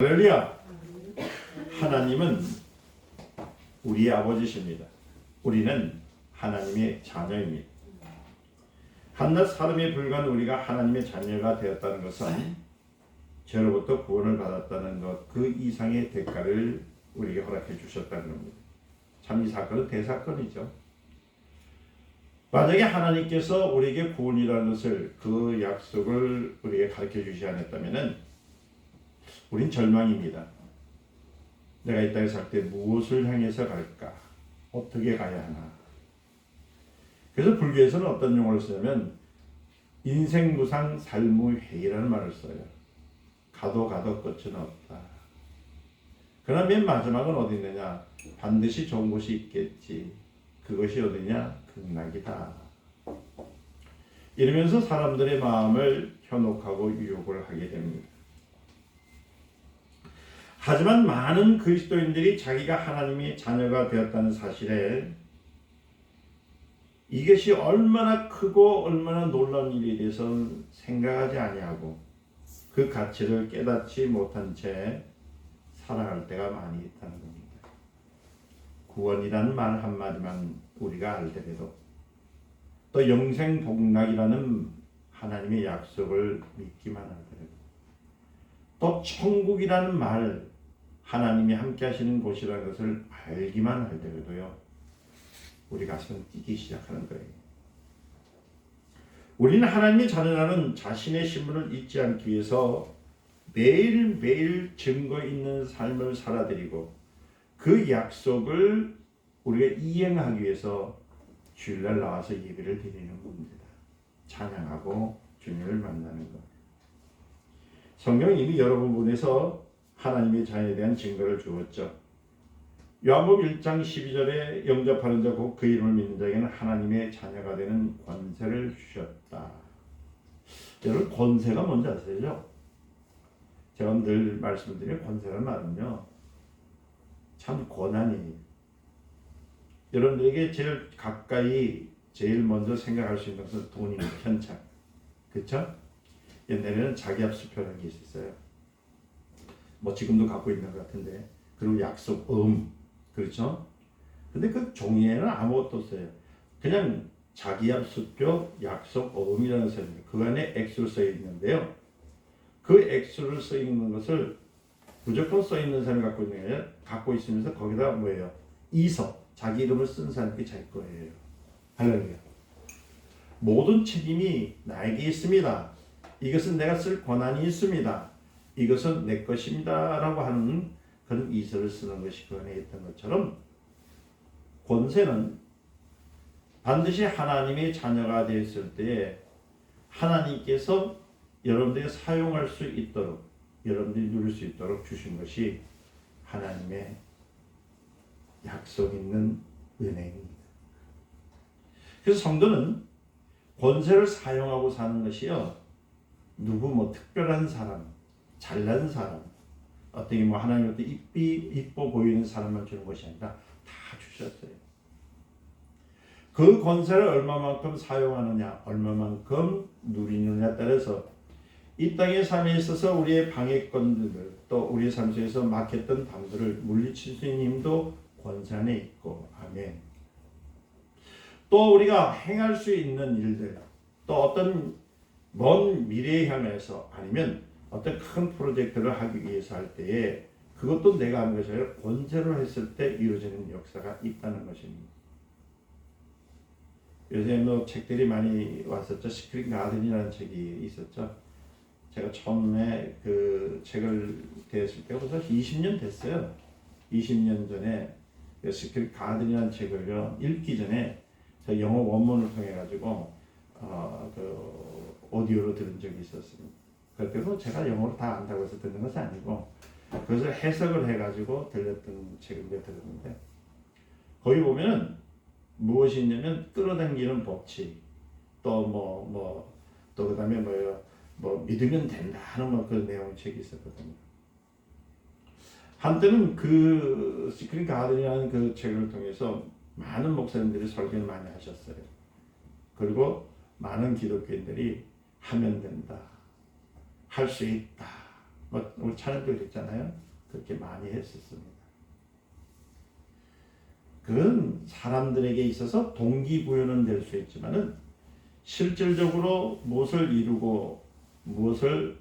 할렐루야! 하나님은 우리의 아버지십니다. 우리는 하나님의 자녀입니다. 한낱 사람에 불과한 우리가 하나님의 자녀가 되었다는 것은 죄로부터 구원을 받았다는 것, 그 이상의 대가를 우리에게 허락해 주셨다는 겁니다. 참 이 사건은 대사건이죠. 만약에 하나님께서 우리에게 구원이라는 것을, 그 약속을 우리에게 가르쳐 주시지 않았다면 우린 절망입니다. 내가 이 땅에 살 때 무엇을 향해서 갈까? 어떻게 가야 하나? 그래서 불교에서는 어떤 용어를 쓰냐면 인생무상 살무회의라는 말을 써요. 가도 끝은 없다. 그러나 맨 마지막은 어디 있느냐? 반드시 좋은 곳이 있겠지. 그것이 어디냐? 극락이다. 이러면서 사람들의 마음을 현혹하고 유혹을 하게 됩니다. 하지만 많은 그리스도인들이 자기가 하나님의 자녀가 되었다는 사실에 이것이 얼마나 크고 얼마나 놀라운 일에 대해서는 생각하지 아니하고 그 가치를 깨닫지 못한 채 살아갈 때가 많이 있다는 겁니다. 구원이라는 말 한마디만 우리가 알더라도 또 영생복락이라는 하나님의 약속을 믿기만 하더라도 또 천국이라는 말, 하나님이 함께 하시는 곳이라는 것을 알기만 할더라도요, 우리 가슴은 뛰기 시작하는 거예요. 우리는 하나님의 자녀라는 자신의 신분을 잊지 않기 위해서 매일매일 증거 있는 삶을 살아드리고 그 약속을 우리가 이행하기 위해서 주일날 나와서 예배를 드리는 겁니다. 찬양하고 주님을 만나는 것. 성경은 이미 여러 부분에서 하나님의 자녀에 대한 증거를 주었죠. 요한복음 1장 12절에 영접하는 자 곧 그 이름을 믿는 자에게는 하나님의 자녀가 되는 권세를 주셨다. 여러분, 권세가 뭔지 아세요? 제가 늘 말씀드린 권세란 말은요, 참 권한이에요. 여러분들에게 제일 가까이 제일 먼저 생각할 수 있는 것은 돈입니다. 현찰. 그렇죠? 옛날에는 자기합수표라는 게 있었어요. 뭐 지금도 갖고 있는 것 같은데, 그리고 약속, 그렇죠? 근데 그 종이에는 아무것도 없어요. 그냥 자기합수표, 약속, 이라는 것입니다. 그 안에 액수를 써 있는데요. 그 액수를 써 있는 것을 무조건 써 있는 사람이 갖고 있는 게 아니라 갖고 있으면서 거기다 뭐예요? 이서, 자기 이름을 쓴 사람이 자기 거예요. 할렐루야. 모든 책임이 나에게 있습니다. 이것은 내가 쓸 권한이 있습니다. 이것은 내 것입니다. 라고 하는 그런 이서를 쓰는 것이 그 안에 있던 것처럼 권세는 반드시 하나님의 자녀가 되었을 때에 하나님께서 여러분들이 사용할 수 있도록, 여러분들이 누릴 수 있도록 주신 것이 하나님의 약속 있는 은혜입니다. 그래서 성도는 권세를 사용하고 사는 것이요, 누구 뭐 특별한 사람, 잘난 사람, 어떻게 뭐 하나님한테 이뻐 보이는 사람만 주는 것이 아니라 다 주셨어요. 그 권세를 얼마만큼 사용하느냐, 얼마만큼 누리느냐에 따라서 이 땅의 삶에 있어서 우리의 방해권들을, 또 우리의 삶 속에서 막혔던 담들을 물리칠 수 있는 힘도 권세 안에 있고, 아멘. 또 우리가 행할 수 있는 일들, 또 어떤 먼 미래에 향해서 아니면 어떤 큰 프로젝트를 하기 위해서 할 때에 그것도 내가 하는 것이 아니라 권세로 했을 때 이루어지는 역사가 있다는 것입니다. 요새 뭐 책들이 많이 왔었죠. 시크릿 가든이라는 책이 있었죠. 제가 처음에 그 책을 대했을 때가 벌써 20년 됐어요. 20년 전에 시크릿 가든이라는 책을요, 읽기 전에 제가 영어 원문을 통해 가지고 그 오디오로 들은 적이 있었습니다. 그때도 제가 영어를 다 안다고 해서 듣는 것은 아니고 그것을 해석을 해가지고 들렸던 책을 들었는데, 거기 보면은 무엇이 있냐면 끌어당기는 법칙, 또 또 그다음에 뭐 믿으면 된다 하는 뭐 그 내용 책이 있었거든요. 한때는 그 시크릿 가든이라는 그 책을 통해서 많은 목사님들이 설교를 많이 하셨어요. 그리고 많은 기독교인들이 하면 된다, 할 수 있다, 우리 찬양도 그랬잖아요. 그렇게 많이 했었습니다. 그건 사람들에게 있어서 동기부여는 될 수 있지만은 실질적으로 무엇을 이루고 무엇을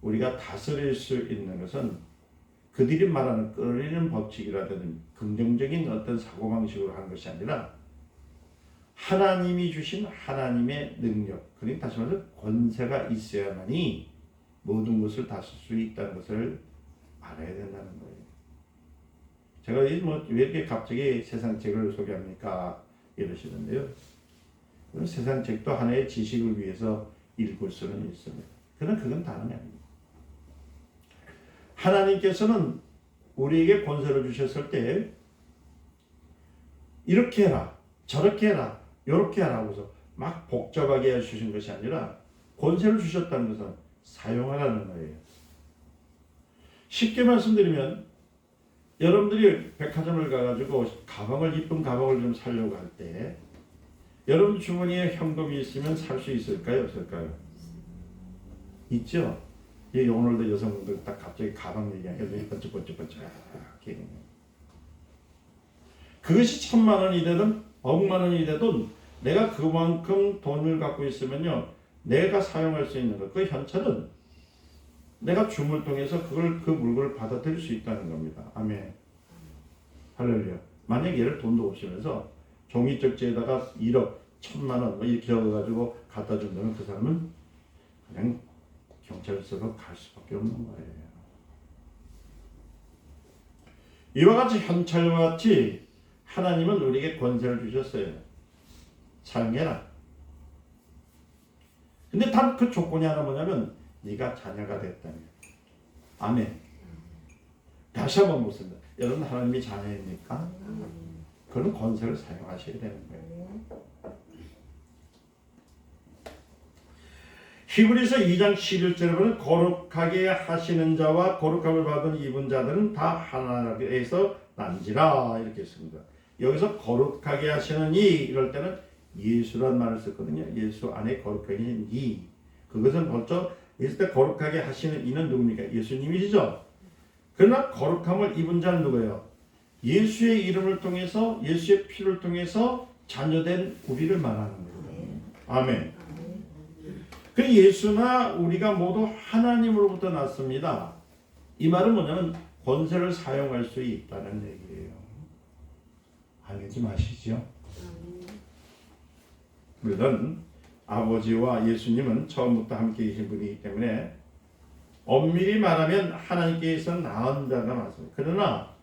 우리가 다스릴 수 있는 것은 그들이 말하는 끌리는 법칙이라든지 긍정적인 어떤 사고방식으로 하는 것이 아니라 하나님이 주신 하나님의 능력, 그러니까 다시 말해서 권세가 있어야만이 모든 것을 다스릴 수 있다는 것을 알아야 된다는 거예요. 제가 왜 이렇게 갑자기 세상 책을 소개합니까? 이러시는데요. 세상 책도 하나의 지식을 위해서 읽을 수는 있습니다. 그러나 그건 다른 게 아닙니다. 하나님께서는 우리에게 권세를 주셨을 때 이렇게 해라, 저렇게 해라, 이렇게 하라고서 막 복잡하게 해주신 것이 아니라 권세를 주셨다는 것은 사용하라는 거예요. 쉽게 말씀드리면 여러분들이 백화점을 가가지고 이쁜 가방을 좀 사려고 할 때 여러분 주머니에 현금이 있으면 살 수 있을까요? 없을까요? 있죠? 오늘도 여성분들 딱 갑자기 가방 얘기하니까 번쩍번쩍번쩍 그것이 1000만 원이 되든 억만 원이 되든 내가 그만큼 돈을 갖고 있으면요, 내가 사용할 수 있는 것, 그 현찰은 내가 줌을 통해서 그 물건을 받아들일 수 있다는 겁니다. 아멘. 할렐루야. 만약 얘를 돈도 없으면서 종이접지에다가 1억, 1000만 원 이렇게 적어가지고 갖다 준다면 그 사람은 그냥 경찰서로 갈 수밖에 없는 거예요. 이와 같이 현찰과 같이 하나님은 우리에게 권세를 주셨어요. 사용해라. 근데 단 그 조건이 하나 뭐냐면 네가 자녀가 됐다면. 아멘. 다시 한번 묻습니다. 여러분 하나님이 자녀입니까? 그런 권세를 사용하셔야 되는 거예요. 히브리서 2장 11절에 보면 거룩하게 하시는 자와 거룩함을 받은 입은 자들은 다 하나님에서 난지라 이렇게 했습니다. 여기서 거룩하게 하시는 이 이럴 때는 예수란 말을 썼거든요. 예수 안에 거룩하게 하시는 이. 그것은 벌써 있을 때 거룩하게 하시는 이는 누굽니까? 예수님이시죠. 그러나 거룩함을 입은 자는 누구예요? 예수의 이름을 통해서 예수의 피를 통해서 자녀된 우리를 말하는 거예요. 아멘. 그 예수나 우리가 모두 하나님으로부터 났습니다. 이 말은 뭐냐면 권세를 사용할 수 있다는 얘기예요. 알겠지 마시죠? 물론 아버지와 예수님은 처음부터 함께 계신 분이기 때문에 엄밀히 말하면 하나님께서 낳은 자가 맞습니다. 그러나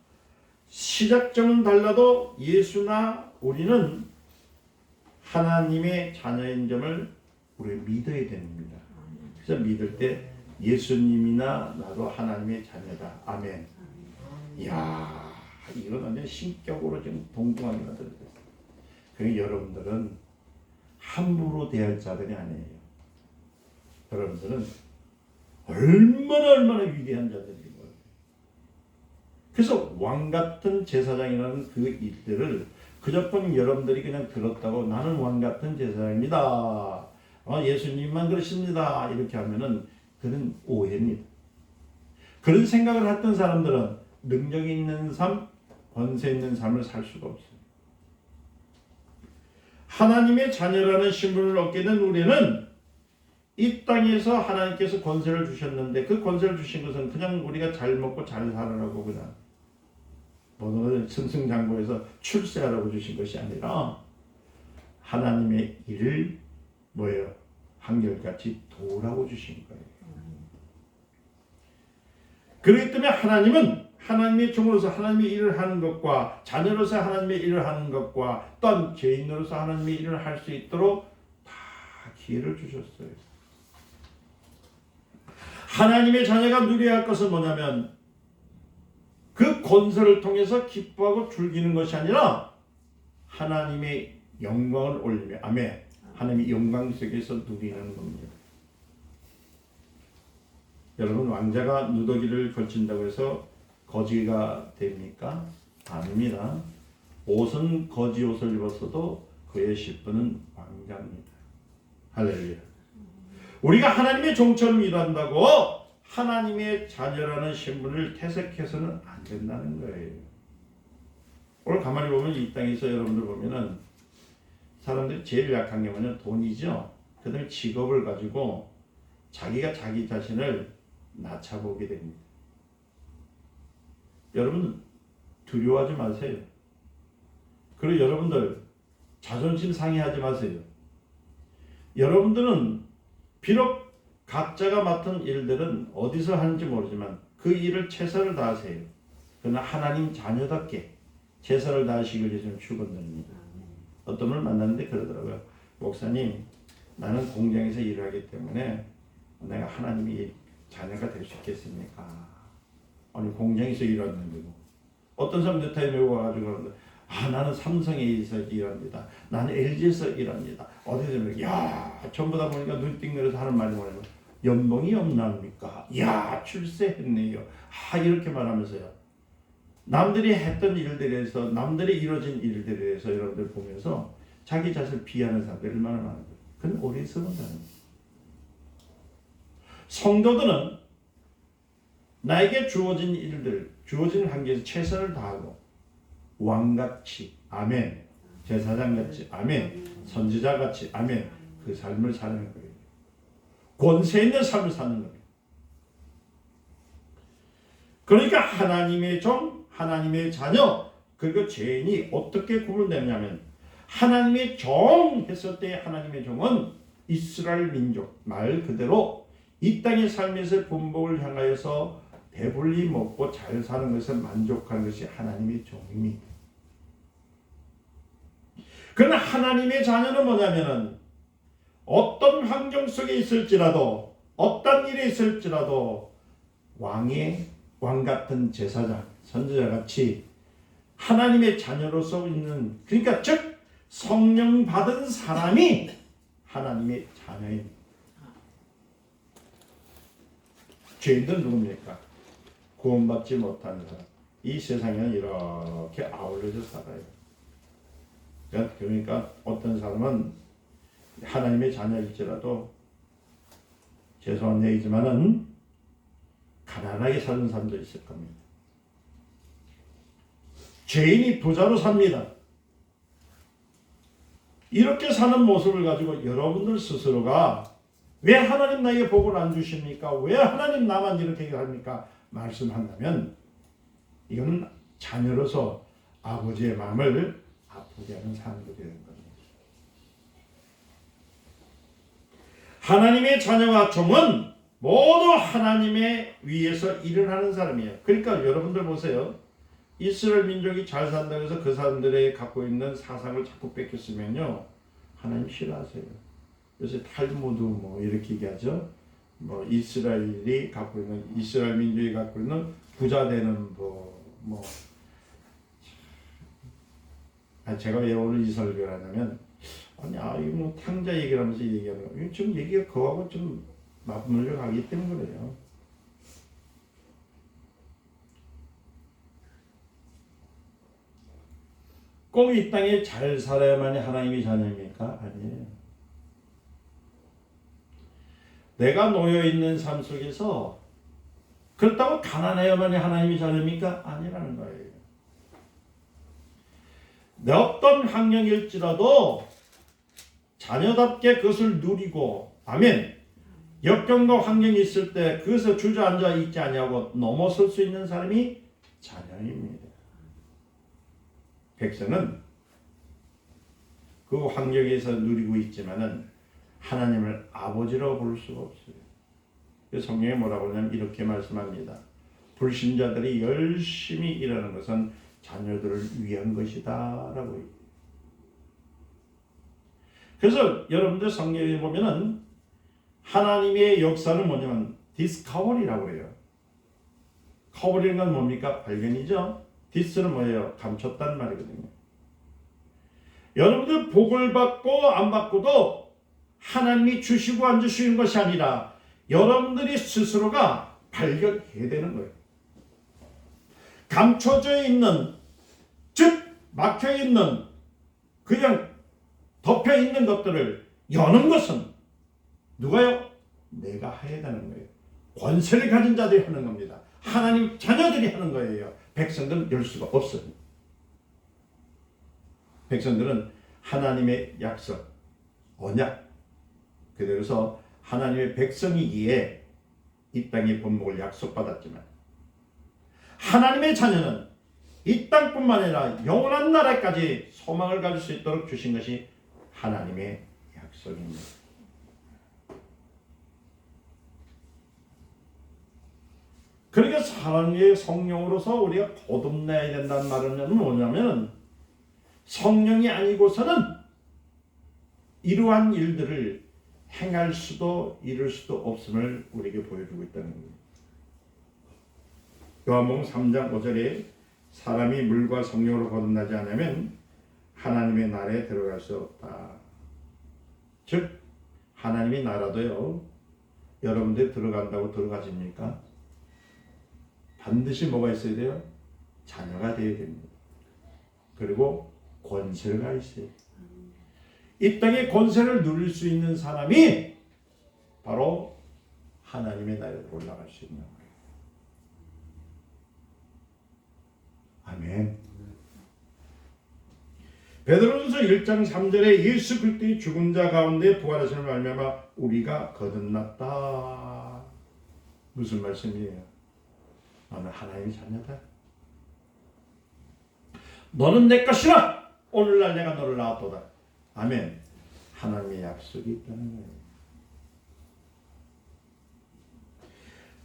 시작점은 달라도 예수나 우리는 하나님의 자녀인 점을 우리가 믿어야 됩니다. 그래서 믿을 때 예수님이나 나도 하나님의 자녀다. 아멘. 이야, 이건 완전 신격으로 지금 동등하게 만들어졌어요. 그러니까 여러분들은 함부로 대할 자들이 아니에요. 여러분들은 얼마나 위대한 자들인 거예요. 그래서 왕 같은 제사장이라는 그 일들을 그저뿐 여러분들이 그냥 들었다고 나는 왕 같은 제사장입니다. 예수님만 그러십니다. 이렇게 하면은 그는 오해입니다. 그런 생각을 했던 사람들은 능력 있는 삶, 권세 있는 삶을 살 수가 없어요. 하나님의 자녀라는 신분을 얻게 된 우리는 이 땅에서 하나님께서 권세를 주셨는데 그 권세를 주신 것은 그냥 우리가 잘 먹고 잘 살으라고 그냥 뭐는 승승장구해서 출세하라고 주신 것이 아니라 하나님의 일을 뭐예요? 한결같이 도우라고 주신 거예요. 그렇기 때문에 하나님은 하나님의 종으로서 하나님의 일을 하는 것과 자녀로서 하나님의 일을 하는 것과 또한 죄인으로서 하나님의 일을 할 수 있도록 다 기회를 주셨어요. 하나님의 자녀가 누려야 할 것은 뭐냐면 그 권세를 통해서 기뻐하고 즐기는 것이 아니라 하나님의 영광을 올리며 아멘. 하나님의 영광 속에서 누리는 겁니다. 여러분 왕자가 누더기를 걸친다고 해서 거지가 됩니까? 아닙니다. 옷은 거지 옷을 입었어도 그의 신분은 왕자입니다. 할렐루야. 우리가 하나님의 종처럼 일한다고 하나님의 자녀라는 신분을 퇴색해서는 안 된다는 거예요. 오늘 가만히 보면 이 땅에서 여러분들 보면은 사람들이 제일 약한 게 뭐냐? 돈이죠. 그 다음에 직업을 가지고 자기가 자기 자신을 낮춰보게 됩니다. 여러분 두려워하지 마세요. 그리고 여러분들 자존심 상해하지 마세요. 여러분들은 비록 각자가 맡은 일들은 어디서 하는지 모르지만 그 일을 최선을 다하세요. 그러나 하나님 자녀답게 최선을 다하시길 예수님 축원드립니다. 어떤 분을 만났는데 그러더라고요. 목사님, 나는 공장에서 일을 하기 때문에 내가 하나님이 자녀가 될 수 있겠습니까? 아니 공장에서 일하는데도 어떤 사람 네타에 메고 와가지고 그러는데 나는 삼성에서 일합니다. 나는 LG에서 일합니다. 어디서 야 전부 다 보니까 눈띵 내려서 하는 말이 뭐냐면 연봉이 없나입니까? 야 출세했네요. 이렇게 말하면서요. 남들이 했던 일들에서 남들이 이루어진 일들에 대해서 여러분들 보면서 자기 자신을 비하는 사람들이 얼마나 많은 거예요. 그건 어리석은 사람이에요. 성도들은 나에게 주어진 일들, 주어진 한계에서 최선을 다하고 왕같이 아멘, 제사장같이 아멘, 선지자같이 아멘, 그 삶을 사는 거예요. 권세 있는 삶을 사는 거예요. 그러니까 하나님의 종, 하나님의 자녀, 그리고 죄인이 어떻게 구분되냐면 하나님의 종 했을 때 하나님의 종은 이스라엘 민족, 말 그대로 이 땅의 삶에서 본복을 향하여서 배불리 먹고 잘 사는 것에 만족하는 것이 하나님의 종입니다. 그러나 하나님의 자녀는 뭐냐면은 어떤 환경 속에 있을지라도 어떤 일에 있을지라도 왕 같은 제사장, 선지자같이 하나님의 자녀로서 있는, 그러니까 즉 성령 받은 사람이 하나님의 자녀입니다. 죄인들은 누굽니까? 구원받지 못하는 사람. 이 세상에는 이렇게 아울러져 살아요. 그러니까 어떤 사람은 하나님의 자녀일지라도 죄송한 얘기지만은 가난하게 사는 사람도 있을 겁니다. 죄인이 부자로 삽니다. 이렇게 사는 모습을 가지고 여러분들 스스로가 왜 하나님 나에게 복을 안 주십니까? 왜 하나님 나만 이렇게 합니까? 말씀한다면 이거는 자녀로서 아버지의 마음을 아프게 하는 사람들이 되는 겁니다. 하나님의 자녀와 종은 모두 하나님의 위에서 일을 하는 사람이에요. 그러니까 여러분들 보세요. 이스라엘 민족이 잘 산다고 해서 그 사람들의 갖고 있는 사상을 자꾸 뺏겼으면요, 하나님 싫어하세요. 요새 탈무드 뭐 이렇게 얘기하죠. 뭐 이스라엘이 갖고 있는, 이스라엘 민족이 갖고 있는 부자 되는 제가 왜 오늘 이 설교를 하냐면, 이거 뭐 탕자 얘기를 하면서 얘기하는 거예요. 좀 얘기가 그거하고 좀 맞물려 가기 때문에 그래요. 꼭 이 땅에 잘 살아야만이 하나님의 자녀입니까? 아니에요. 내가 놓여있는 삶 속에서 그렇다고 가난해야만이 하나님의 자녀입니까? 아니라는 거예요. 내 어떤 환경일지라도 자녀답게 그것을 누리고, 아멘, 역경과 환경이 있을 때 그것에 주저앉아 있지 아니하고 넘어설 수 있는 사람이 자녀입니다. 백성은 그 환경에서 누리고 있지만은 하나님을 아버지라고 부를 수가 없어요. 성경에 뭐라고 하냐면 이렇게 말씀합니다. 불신자들이 열심히 일하는 것은 자녀들을 위한 것이다 라고 해요. 그래서 여러분들 성경에 보면은 하나님의 역사는 뭐냐면 디스커버리라고 해요. 커버리는 건 뭡니까? 발견이죠. 디스는 뭐예요? 감췄단 말이거든요. 여러분들 복을 받고 안 받고도 하나님이 주시고 안 주시는 것이 아니라 여러분들이 스스로가 발견해야 되는 거예요. 감춰져 있는, 즉 막혀 있는, 그냥 덮여 있는 것들을 여는 것은 누가요? 내가 해야 되는 거예요. 권세를 가진 자들이 하는 겁니다. 하나님 자녀들이 하는 거예요. 백성들은 열 수가 없어요. 백성들은 하나님의 약속, 언약, 그래서 하나님의 백성이기에 이 땅의 본목을 약속받았지만 하나님의 자녀는 이 땅뿐만 아니라 영원한 나라까지 소망을 가질 수 있도록 주신 것이 하나님의 약속입니다. 그러니까 하나님의 성령으로서 우리가 거듭나야 된다는 말은 뭐냐면 성령이 아니고서는 이러한 일들을 행할 수도 이룰 수도 없음을 우리에게 보여주고 있다는 겁니다. 요한복음 3장 5절에 사람이 물과 성령으로 거듭나지 않으면 하나님의 나라에 들어갈 수 없다. 즉 하나님의 나라도요, 여러분들 들어간다고 들어가십니까? 반드시 뭐가 있어야 돼요? 자녀가 되어야 됩니다. 그리고 권세가 있어요. 이 땅의 권세를 누릴 수 있는 사람이 바로 하나님의 나라에 올라갈 수 있는 거예요. 아멘. 베드로전서 1장 3절에 예수 그리스도의 죽은 자 가운데 부활하심을 말미암아 우리가 거듭났다. 무슨 말씀이에요? 너는 하나님의 자녀다. 너는 내 것이라. 오늘날 내가 너를 낳았도다. 아멘. 하나님의 약속이 있다는 거예요.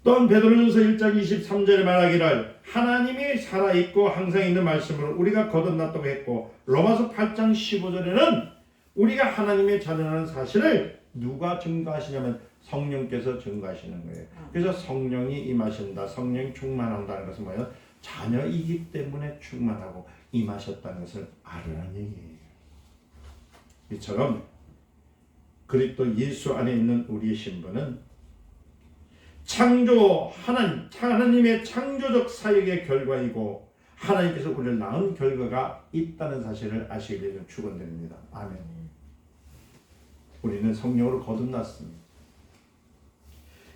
또한 베드로전서 1장 23절에 말하기를 하나님이 살아있고 항상 있는 말씀으로 우리가 거듭났다고 했고, 로마서 8장 15절에는 우리가 하나님의 자녀라는 사실을 누가 증거하시냐면 성령께서 증거하시는 거예요. 그래서 성령이 임하신다, 성령이 충만한다는 것은 뭐예요? 자녀이기 때문에 충만하고 임하셨다는 것을 알으라는 얘기예요. 이처럼 그리스도 예수 안에 있는 우리의 신분은 하나님의 창조적 사역의 결과이고 하나님께서 우리를 낳은 결과가 있다는 사실을 아시게 되면 축원드립니다. 아멘. 우리는 성령으로 거듭났습니다.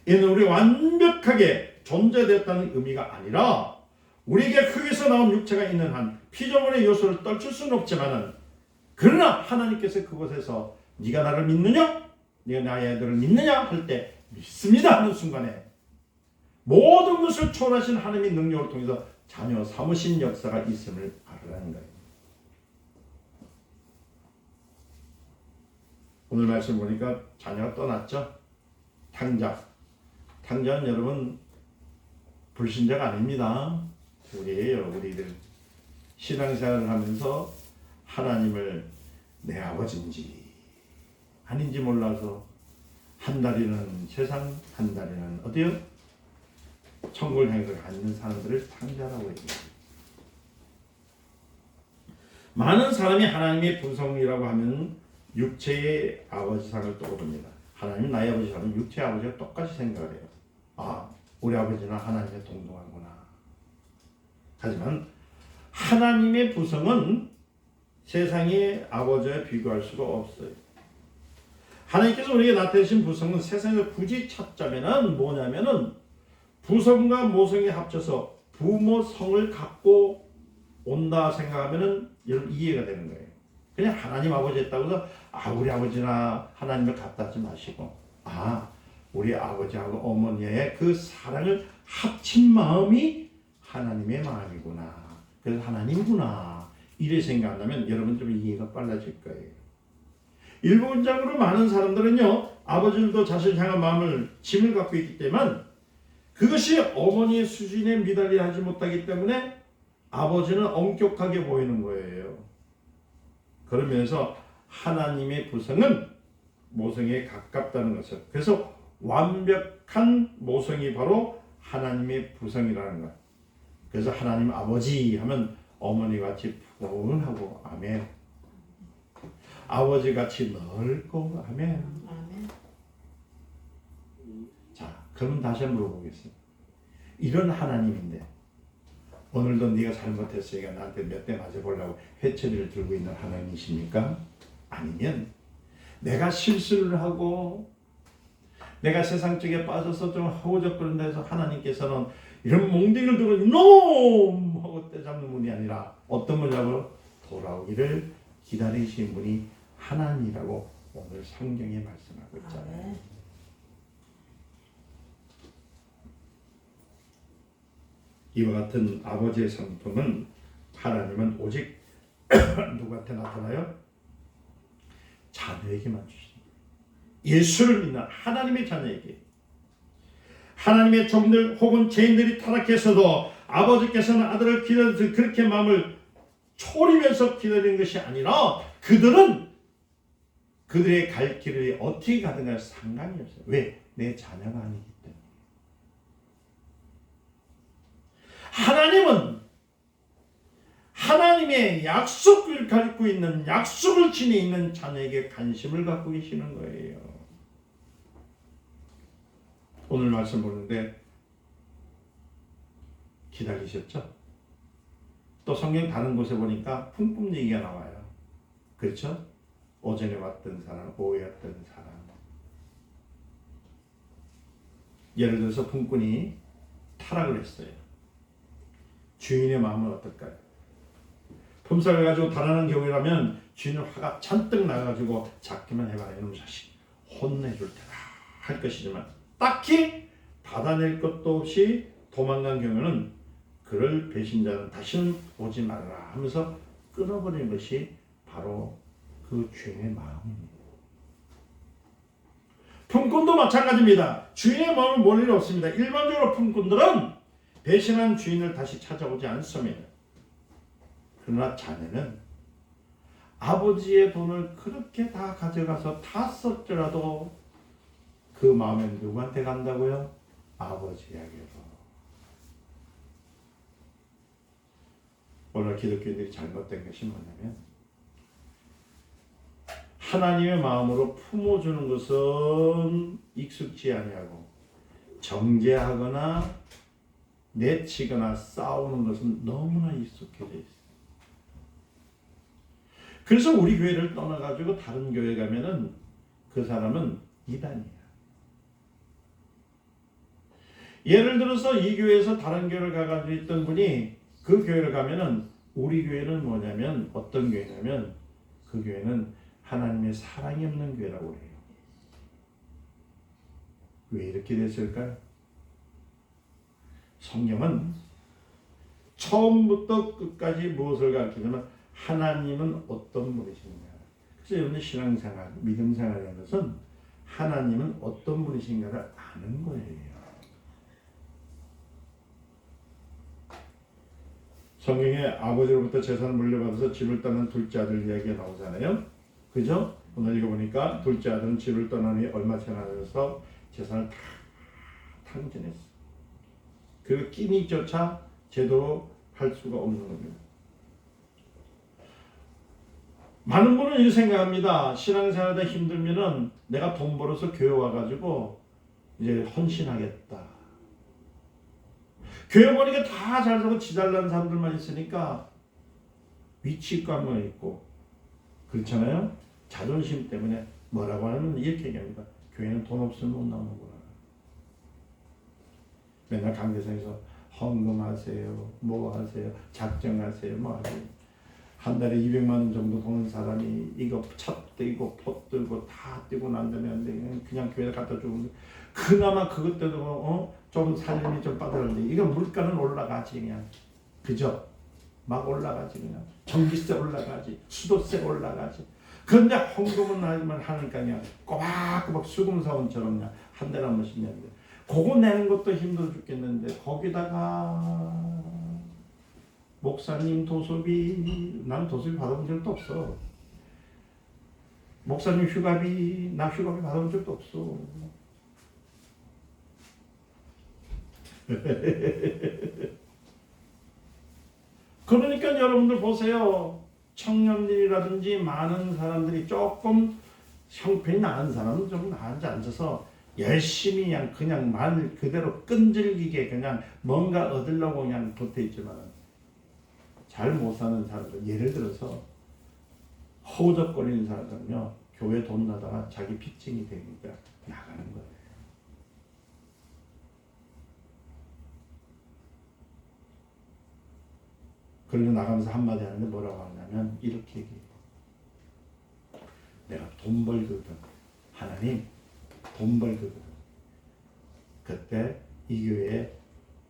이는 우리 완벽하게 존재되었다는 의미가 아니라 우리에게 흙에서 나온 육체가 있는 한 피조물의 요소를 떨칠 수는 없지만은, 그러나 하나님께서 그곳에서 네가 나를 믿느냐? 네가 나의 아들을 믿느냐? 할 때 믿습니다 하는 순간에 모든 것을 초월하신 하나님의 능력을 통해서 자녀 삼으신 역사가 있음을 알으라는 거예요. 오늘 말씀 보니까 자녀가 떠났죠? 탕자는 여러분 불신자가 아닙니다. 우리예요. 우리들 신앙생활을 하면서 하나님을 내 아버지인지 아닌지 몰라서 한 다리는 세상, 한 다리는 어디요? 천국을 향해서 가는 사람들을 탕자라고 얘기해요. 많은 사람이 하나님의 부성이라고 하면 육체의 아버지상을 떠오릅니다. 하나님 나의 아버지라면 육체의 아버지와 똑같이 생각을 해요. 아, 우리 아버지나 하나님의 동등하구나. 하지만 하나님의 부성은 세상의 아버지와 비교할 수가 없어요. 하나님께서 우리에게 나타내신 부성은 세상에서 굳이 찾자면은 뭐냐면은 부성과 모성이 합쳐서 부모성을 갖고 온다 생각하면은 여러분 이해가 되는 거예요. 그냥 하나님 아버지 했다고 해서 우리 아버지나 하나님을 갖다 하지 마시고, 우리 아버지하고 어머니의 그 사랑을 합친 마음이 하나님의 마음이구나. 그래서 하나님이구나. 이래 생각한다면 여러분 좀 이해가 빨라질 거예요. 일본적으로 많은 사람들은요, 아버지들도 자신을 향한 마음을 짐을 갖고 있기 때문에 그것이 어머니의 수준에 미달리 하지 못하기 때문에 아버지는 엄격하게 보이는 거예요. 그러면서 하나님의 부성은 모성에 가깝다는 것을, 그래서 완벽한 모성이 바로 하나님의 부성이라는 것. 그래서 하나님 아버지 하면 어머니같이 푸근하고, 아멘. 아버지같이 넓고, 아멘. 자, 그러면 다시 한번 물어보겠습니다. 이런 하나님인데 오늘도 네가 잘못했으니까 나한테 몇 대 맞아보려고 회초리를 들고 있는 하나님이십니까? 아니면 내가 실수를 하고 내가 세상 쪽에 빠져서 좀 허우적거린다 해서 하나님께서는 이런 몽둥이를 들고 이놈 하고 떼잡는 분이 아니라 어떤 분이라고 돌아오기를 기다리신 분이 하나님이라고 오늘 성경에 말씀하고 있잖아요. 이와 같은 아버지의 성품은 하나님은 오직 누구한테 나타나요? 자녀에게만 주십니다. 예수를 믿는 하나님의 자녀에게. 하나님의 종들 혹은 죄인들이 타락해서도 아버지께서는 아들을 기다려서 그렇게 마음을 초리면서 기다리는 것이 아니라 그들은 그들의 갈 길을 어떻게 가든가 상관이 없어요. 왜? 내 자녀가 아니기 때문에. 하나님은 하나님의 약속을 갖고 있는, 약속을 지니는 자녀에게 관심을 갖고 계시는 거예요. 오늘 말씀 보는데 기다리셨죠? 또 성경 다른 곳에 보니까 품꾼 얘기가 나와요. 그렇죠? 오전에 왔던 사람, 오후에 왔던 사람. 예를 들어서 품꾼이 타락을 했어요. 주인의 마음은 어떨까요? 품삯을 가지고 달아난 경우라면 주인은 화가 잔뜩 나가지고 작게만 해봐라 이놈 자식 혼내줄 테다 할 것이지만 딱히 받아낼 것도 없이 도망간 경우는 그를 배신자는 다시는 오지 말라 하면서 끊어버리는 것이 바로 그 주인의 마음입니다. 품꾼도 마찬가지입니다. 주인의 마음은 모를 일 없습니다. 일반적으로 품꾼들은 배신한 주인을 다시 찾아오지 않습니다. 그러나 자녀는 아버지의 돈을 그렇게 다 가져가서 다 썼더라도 그 마음은 누구한테 간다고요? 아버지에게로. 오늘 기독교인들이 잘못된 것이 뭐냐면 하나님의 마음으로 품어주는 것은 익숙지 아니하고 정죄하거나 내치거나 싸우는 것은 너무나 익숙해져 있어요. 그래서 우리 교회를 떠나가지고 다른 교회 가면은 그 사람은 이단이야. 예를 들어서 이 교회에서 다른 교회를 가가지고 있던 분이 그 교회를 가면은 우리 교회는 뭐냐면 어떤 교회냐면 그 교회는 하나님의 사랑이 없는 교회라고 해요. 왜 이렇게 됐을까요? 성경은 처음부터 끝까지 무엇을 가르치냐면 하나님은 어떤 분이신가. 그래서 여러분의 신앙생활, 믿음생활이라는 것은 하나님은 어떤 분이신가를 아는 거예요. 성경에 아버지로부터 재산을 물려받아서 집을 떠난 둘째 아들 이야기가 나오잖아요. 그죠? 오늘 읽어보니까 둘째 아들은 집을 떠나니 얼마 지나서 재산을 다 탕진했어. 그 끼니조차 제대로 할 수가 없는 겁니다. 많은 분은 이렇게 생각합니다. 신앙생활하다 힘들면은 내가 돈 벌어서 교회 와가지고 이제 헌신하겠다. 교회 보니까 다 잘 되고 지잘난 사람들만 있으니까 위치감만 있고 그렇잖아요. 자존심 때문에 뭐라고 하면 이렇게 얘기합니다. 교회는 돈 없으면 못 나오는구나. 맨날 강대상에서 헌금하세요, 뭐 하세요, 작정하세요, 뭐 하세요. 한 달에 200만 원 정도 버는 사람이 이거 차 떼고 포 들고 다 떼고 난 다음에 안 되면 그냥 교회에 갖다 주고 그나마 그것 때도 좀 살림이 좀 빠들었는데 이거 물가는 올라가지 그냥 그죠? 막 올라가지 그냥 전기세 올라가지 수도세 올라가지. 그런데 헌금은 하니까 그냥 꼬박꼬박 수금사원처럼 그냥 한 달에 한 번씩 내는데 그거 내는 것도 힘들어 죽겠는데 거기다가 목사님 도서비, 나는 도서비 받아본 적도 없어. 목사님 휴가비, 나 휴가비 받아본 적도 없어. 그러니까 여러분들 보세요. 청년들이라든지 많은 사람들이 조금 형편이 나은 사람은 좀 나은지 앉아서 열심히 그냥 말 그대로 끈질기게 그냥 뭔가 얻으려고 그냥 붙어있지만 잘 못 사는 사람들, 예를 들어서 허우적거리는 사람들은요 교회 돈 나다가 자기 빚쟁이 되니까 나가는 거예요. 그러고 나가면서 한마디 하는데 뭐라고 하냐면 이렇게 얘기해요. 내가 돈 벌거든. 하나님 돈 벌거든. 그때 이 교회에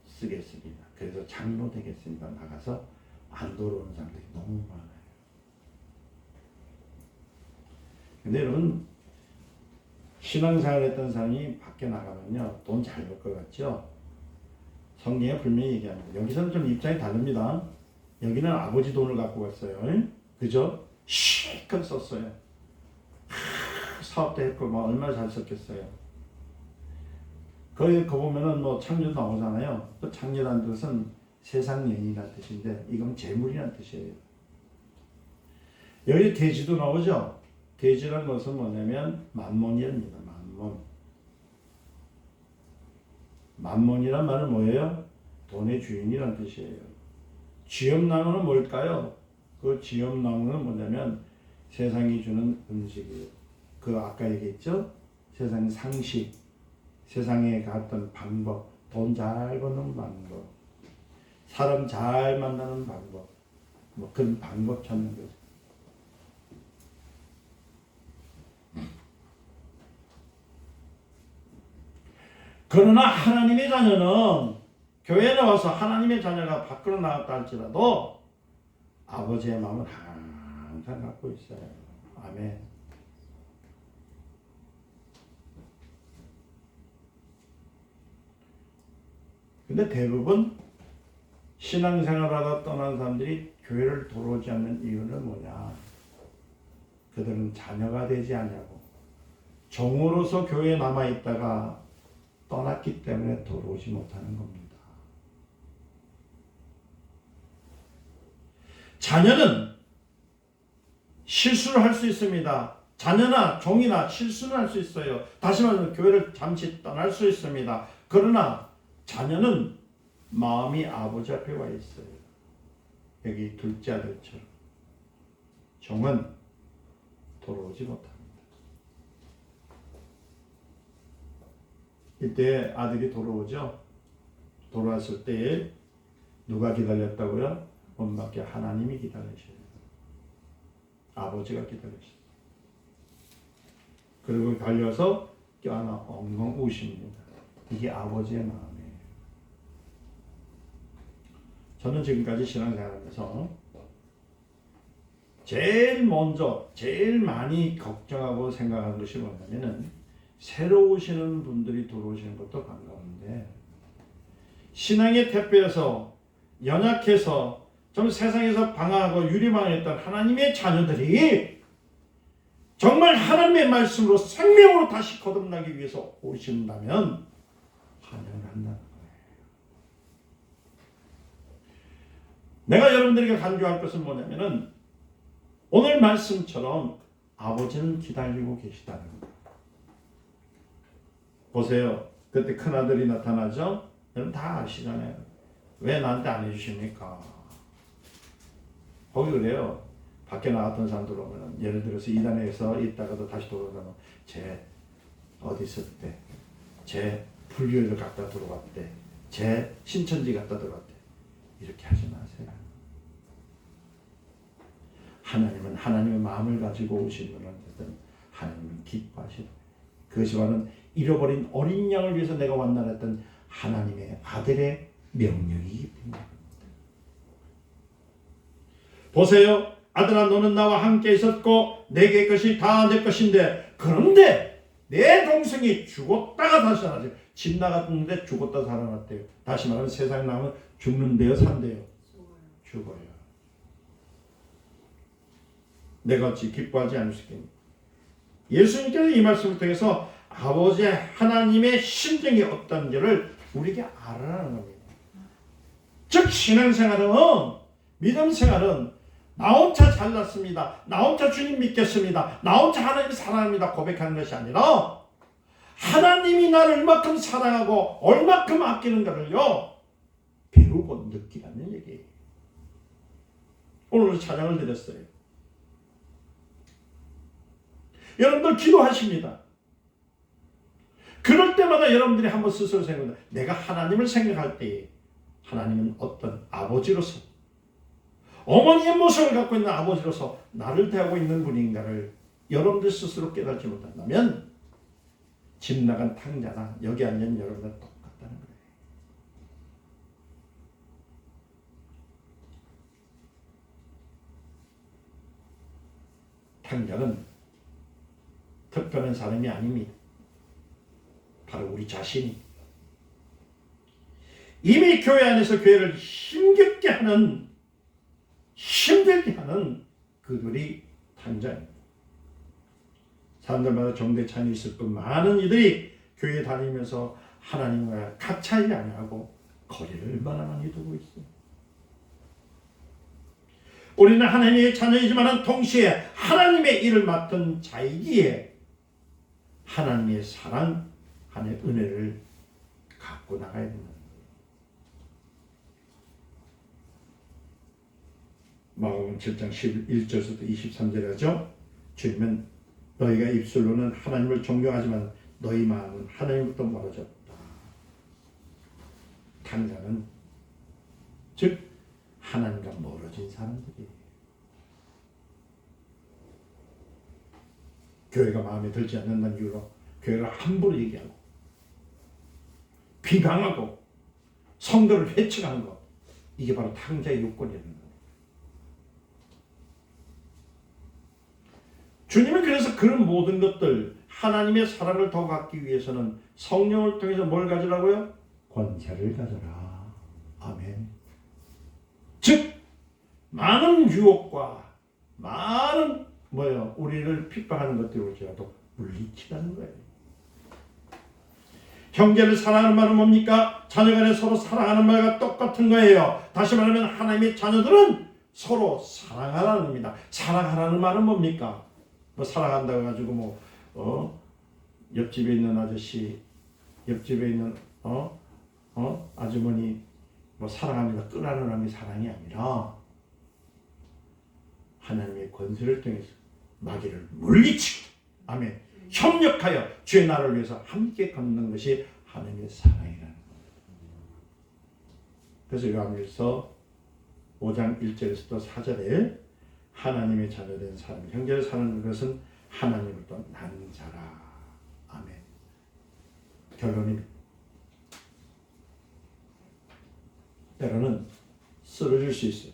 쓰겠습니다. 그래서 장로 되겠습니다. 나가서 안 돌아오는 사람들이 너무 많아요. 근데 여러분 신앙생활 했던 사람이 밖에 나가면요 돈 잘 벌 것 같죠? 성경에 분명히 얘기합니다. 여기서는 좀 입장이 다릅니다. 여기는 아버지 돈을 갖고 갔어요. 그죠? 실컷 썼어요. 사업도 했고 뭐 얼마나 잘 썼겠어요. 거기 거 보면은 뭐 창조 나오잖아요. 또 창조라는 뜻은 세상 연인이라는 뜻인데 이건 재물이라는 뜻이에요. 여기 돼지도 나오죠. 돼지라는 것은 뭐냐면 만몬이랍니다. 만몬. 만몬이란 말은 뭐예요? 돈의 주인이라는 뜻이에요. 쥐엄나무는 뭘까요? 그 쥐엄나무는 뭐냐면 세상이 주는 음식이에요. 그 아까 얘기했죠? 세상 상식, 세상에 갔던 방법, 돈 잘 버는 방법, 사람 잘 만나는 방법, 뭐 그런 방법 찾는 거죠. 그러나 하나님의 자녀는 교회에 나와서 하나님의 자녀가 밖으로 나갔다 할지라도 아버지의 마음은 항상 갖고 있어요. 아멘. 근데 대부분 신앙생활하다 떠난 사람들이 교회를 돌아오지 않는 이유는 뭐냐? 그들은 자녀가 되지 않냐고. 종으로서 교회에 남아있다가 떠났기 때문에 돌아오지 못하는 겁니다. 자녀는 실수를 할 수 있습니다. 자녀나 종이나 실수는 할 수 있어요. 다시 말하면 교회를 잠시 떠날 수 있습니다. 그러나 자녀는 마음이 아버지 앞에 와 있어요. 여기 둘째 아들처럼. 종은 돌아오지 못합니다. 이때 아들이 돌아오죠. 돌아왔을 때 누가 기다렸다고요? 엄마께 하나님이 기다리셔요. 아버지가 기다리셔요. 그리고 달려서 껴안아 엉엉 우십니다. 이게 아버지의 마음이에요. 저는 지금까지 신앙생활하면서 제일 먼저 제일 많이 걱정하고 생각하는 것이 뭐냐면은 새로 오시는 분들이 들어오시는 것도 반가운데 신앙의 태폐에서 연약해서 좀 세상에서 방황하고 유리방황했던 하나님의 자녀들이 정말 하나님의 말씀으로 생명으로 다시 거듭나기 위해서 오신다면 환영을 한다는 거예요. 내가 여러분들에게 간구할 것은 뭐냐면은 오늘 말씀처럼 아버지는 기다리고 계시다는 거예요. 보세요. 그때 큰아들이 나타나죠? 여러분 다 아시잖아요. 왜 나한테 안 해주십니까? 거기 그래요. 밖에 나갔던 사람들 오면 예를 들어서 이단에서 있다가도 다시 돌아오면 쟤 어디 있을 때, 쟤 불교를 갖다 들어왔대, 쟤 신천지 갖다 들어왔대. 이렇게 하지 마세요. 하나님은 하나님의 마음을 가지고 오신 분은 하나님은 기뻐하시는 그것이 바로 잃어버린 어린 양을 위해서 내가 왔나 했던 하나님의 아들의 명령이기 때문입니다. 보세요. 아들아 너는 나와 함께 있었고 내게 것이 다 내 것인데 그런데 내 동생이 죽었다가 다시 살아나요. 집 나갔는데 죽었다 살아났대요. 다시 말하면 세상에 나오면 죽는데요 산대요? 죽어요. 내가 어찌 기뻐하지 않을 수 있겠니? 예수님께서 이 말씀을 통해서 아버지의 하나님의 심정이 어떤지를 우리에게 알아라는 겁니다. 즉 신앙생활은 믿음생활은 나 혼자 잘났습니다. 나 혼자 주님 믿겠습니다. 나 혼자 하나님 사랑합니다. 고백하는 것이 아니라 하나님이 나를 얼마큼 사랑하고 얼마큼 아끼는가를요 배우고 느끼라는 얘기예요. 오늘 찬양을 드렸어요. 여러분들 기도하십니다. 그럴 때마다 여러분들이 한번 스스로 생각합니다. 내가 하나님을 생각할 때 하나님은 어떤 아버지로서 어머니의 모습을 갖고 있는 아버지로서 나를 대하고 있는 분인가를 여러분들 스스로 깨닫지 못한다면 집 나간 탕자나 여기 앉은 여러분들 똑같다는 거예요. 탕자는 특별한 사람이 아닙니다. 바로 우리 자신이 이미 교회 안에서 교회를 힘겹게 하는, 힘들게 하는 그들이 탕자입니다. 사람들마다 정도의 차이는 있을 뿐 많은 이들이 교회 다니면서 하나님과 같이 아니하고 거리를 얼마나 많이 두고 있어요. 우리는 하나님의 자녀이지만 동시에 하나님의 일을 맡은 자이기에 하나님의 사랑, 하나님의 은혜를 갖고 나가야 된다. 마가복음 7장 11절부터 23절에 하죠. 주님은 너희가 입술로는 하나님을 존경하지만 너희 마음은 하나님부터 멀어졌다. 탕자는 즉 하나님과 멀어진 사람들이 교회가 마음에 들지 않는다는 이유로 교회를 함부로 얘기하고 비방하고 성도를 해치하는 것, 이게 바로 탕자의 요건이라는 거예요. 주님은 그래서 그런 모든 것들, 하나님의 사랑을 더 갖기 위해서는 성령을 통해서 뭘 가지라고요? 권세를 가져라. 아멘. 즉 많은 유혹과 많은 우리를 핍박하는 것들이 올지라도 물리치라는 거예요. 형제를 사랑하는 말은 뭡니까? 자녀간에 서로 사랑하는 말과 똑같은 거예요. 다시 말하면 하나님의 자녀들은 서로 사랑하라는 겁니다. 사랑하라는 말은 뭡니까? 사랑한다고 해가지고 옆집에 있는 아저씨, 옆집에 있는 아주머니 사랑합니다 끄라는 게 사랑이 아니라 하나님의 권세를 통해서 마귀를 물리치고, 아멘, 협력하여 주의 나라를 위해서 함께 걷는 것이 하나님의 사랑이라는 거예요. 그래서 요한일서 5장 1절에서도 4절에 하나님의 자녀된 사람, 형제를 사는 것은 하나님으로부터 난 자라. 아멘. 결론입니다. 때로는 쓰러질 수 있어요.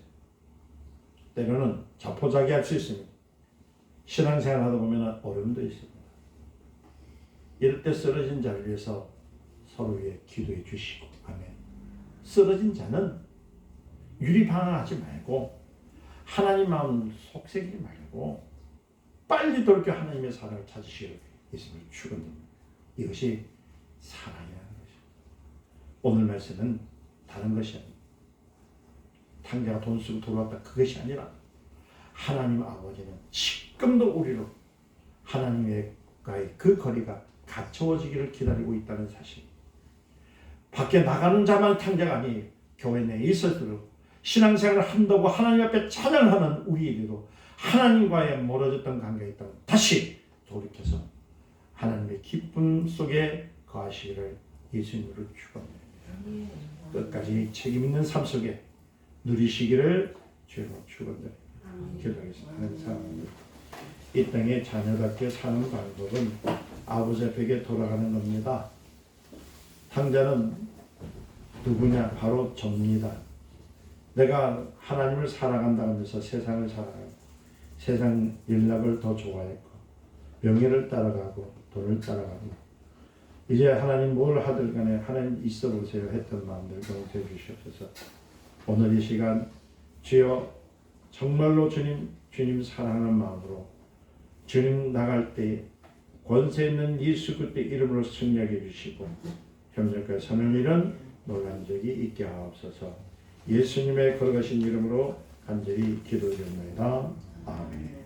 때로는 자포자기할 수 있습니다. 신앙생활 하다 보면 어려움도 있습니다. 이럴 때 쓰러진 자를 위해서 서로 위해 기도해 주시고, 아멘. 쓰러진 자는 유리방황하지 말고 하나님 마음 속삭이지 말고 빨리 돌이켜 하나님의 사랑을 찾으시기를 예수님을 축원합니다. 이것이 사랑이라는 것입니다. 오늘 말씀은 다른 것이 아닙니다. 탕자가 돈 쓰고 돌아왔다, 그것이 아니라 하나님 아버지는 지금도 우리로 하나님과의 그 거리가 갖춰지기를 기다리고 있다는 사실. 밖에 나가는 자만 탕자가 아니에요. 교회 내에 있을수록 신앙생활을 한다고 하나님 앞에 찬양하는 우리에게도 하나님과의 멀어졌던 관계가 있다면 다시 돌이켜서 하나님의 기쁨 속에 거하시기를 예수님으로 축원합니다. 끝까지 책임 있는 삶 속에 누리시기를 주님으로 축원드립니다. 기도하겠습니다. 하나님 사랑합니다. 이 땅에 자녀답게 사는 방법은 아버지 앞에게 돌아가는 겁니다. 탕자는 누구냐? 바로 접니다. 내가 하나님을 살아간다 하면서 세상을 살아가고 세상 일락을 더 좋아했고 명예를 따라가고 돈을 따라가고 이제 하나님 뭘 하든 간에 하나님 있어 보세요 했던 마음들 용서해 주시옵소서. 오늘 이 시간 주여 정말로 주님 사랑하는 마음으로 주님 나갈 때 권세 있는 예수 그리스도의 이름으로 승리하게 해주시고 현재까지 사는 일은 놀란 적이 있게 하옵소서. 예수님의 걸어가신 이름으로 간절히 기도드립니다. 아멘.